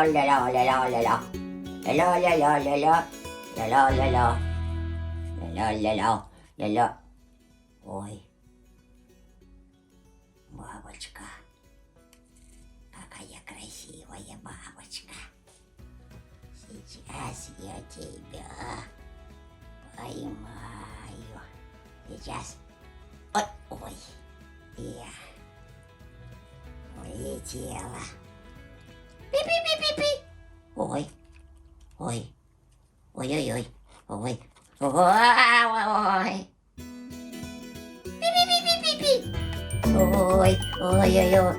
ля-ля-ля-ля-ля-ля-ля-ля. Ля-ля-ля-ля-ля-ля. Ля-ля-ля-ля. Ля-ля-ля. Ля-ля. Ой. Бабочка. Какая красивая бабочка. Сейчас я тебя поймаю. Сейчас. Ой, ой. Я улетела. Пи-пи-пи-пи-пи. Ой. Ой. Ой-ой-ой. Ой. Ой. Пи-пи-пи-пи-пи. Ой. Ой-ой-ой.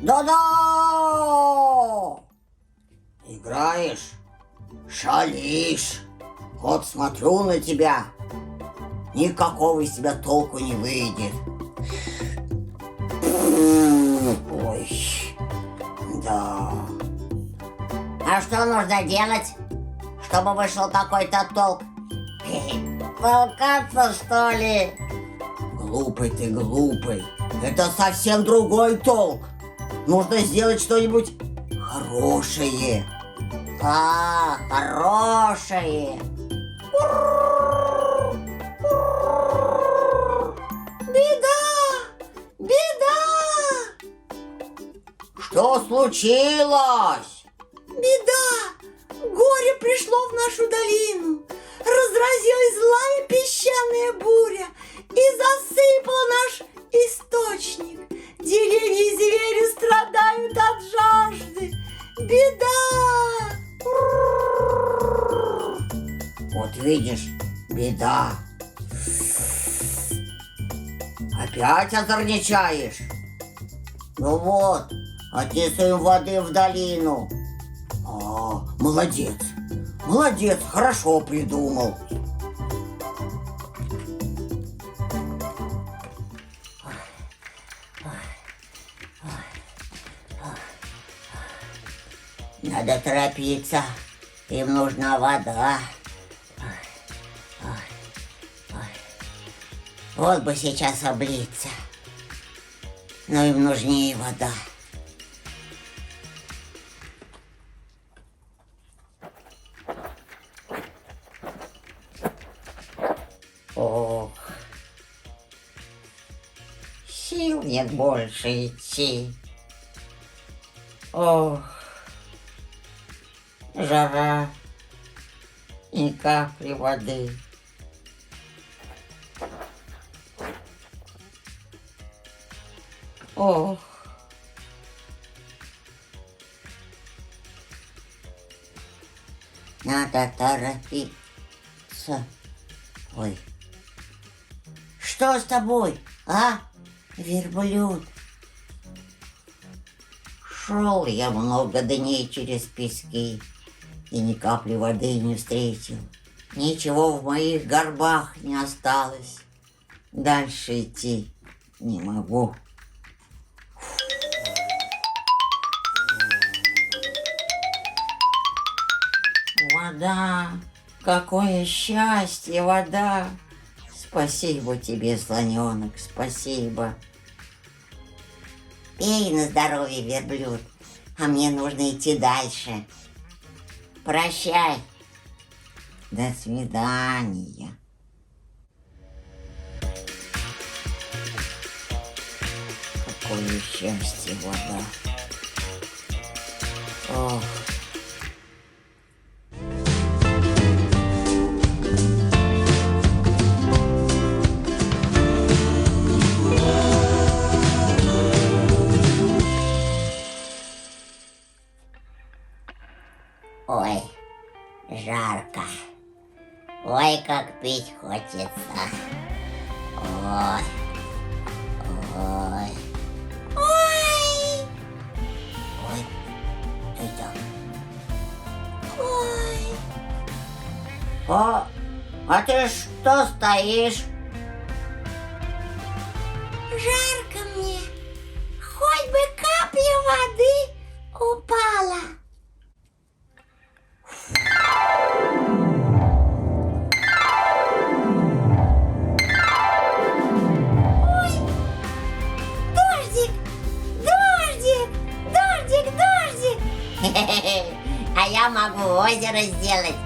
Да-да! Играешь, шалишь. Вот смотрю на тебя, никакого из тебя толку не выйдет. Ой, да. А что нужно делать, чтобы вышел такой-то толк? Толкаться, что ли? Глупый ты, глупый. Это совсем другой толк. Нужно сделать что-нибудь хорошее. А, хорошее. Беда! Беда! Что случилось? Беда! Горе пришло в нашу долину. Разразилась злая песчаная буря и засыпала наш источник. Деревья и звери страдают от жажды. Беда! Вот видишь, беда. Опять озорничаешь? Ну вот, отнесу им воды в долину. А, молодец, молодец, хорошо придумал. Надо торопиться, им нужна вода. Вот бы сейчас облиться, но им нужнее вода. Ох, сил нет больше идти. Ох, жара, ни капли воды. Ох. Надо торопиться. Ой. Что с тобой, а, верблюд? Шел я много дней через пески и ни капли воды не встретил. Ничего в моих горбах не осталось. Дальше идти не могу. Вода, какое счастье, вода! Спасибо тебе, слонёнок, спасибо. Пей на здоровье, верблюд, а мне нужно идти дальше. Прощай. До свидания. Какое счастье, вода. Ох. Ой, жарко. Ой, как пить хочется. Ой, ой. Ой, Ой, это... ой. А ты что стоишь? Жарко мне. Хоть бы капля воды упала. Ой, дождик, дождик, дождик, дождик. А я могу озеро сделать.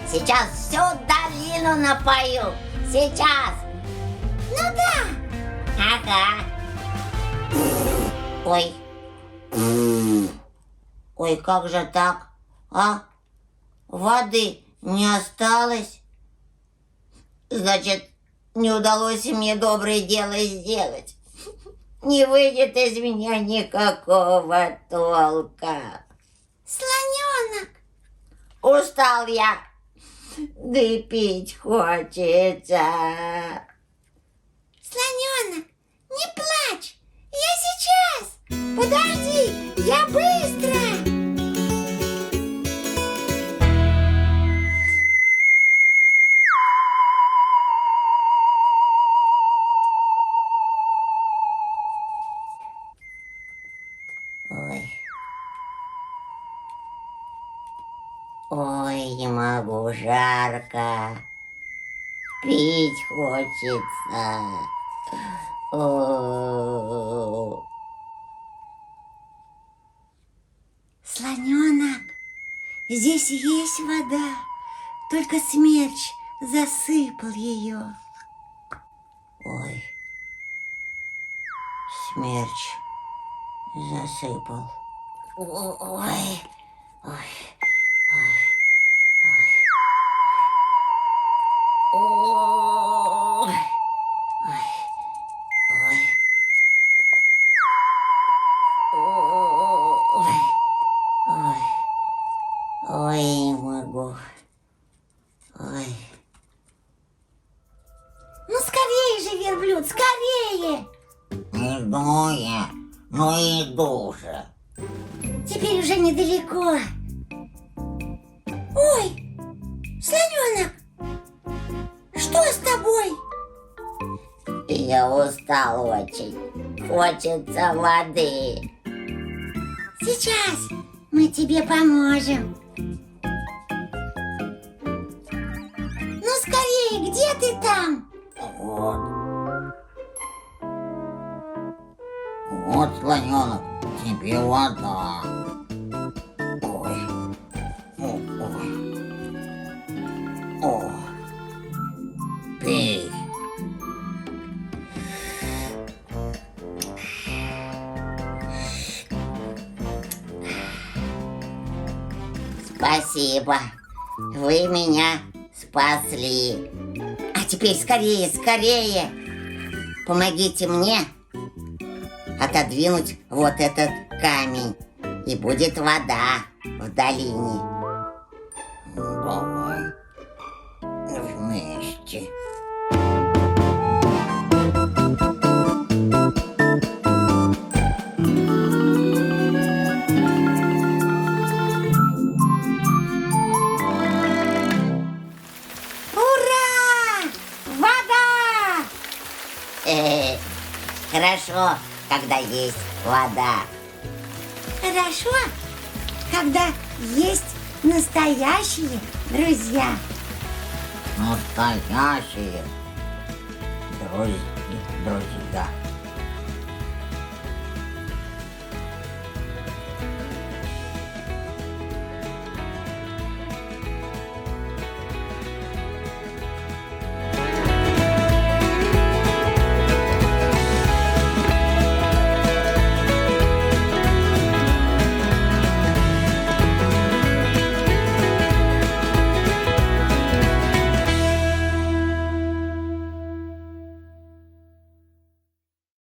Сейчас всю долину напою. Сейчас. Ну да. Ага. Ой. Ой, как же так? А? Воды не осталось? Значит, не удалось мне доброе дело сделать. Не выйдет из меня никакого толка. Слонёнок. Устал я. Да и пить хочется. Слонёнок, не плачь. Я сейчас. Подожди, я быстро. Ой. Ой, не могу, жарко. Пить хочется. О. Слонёнок, здесь есть вода, только смерч засыпал ее. Ой. Смерч засыпал. Ой. Ой. Ой. Ой, не могу. Ой. Ну скорее же, верблюд, скорее. Иду я, иду же. Теперь уже недалеко. Ой, слонёнок, что с тобой? Я устал очень. Хочется воды. Сейчас мы тебе поможем. Ну скорее, где ты там? Вот, слонёнок, тебе вода. Ой. О. Пей. Спасибо. Вы меня спасли. А теперь скорее, скорее. Помогите мне отодвинуть вот этот камень. И будет вода в долине. Давай. Вместе. Ура! Вода! Хорошо, когда есть вода. Хорошо, когда есть настоящие друзья. Настоящие друзья.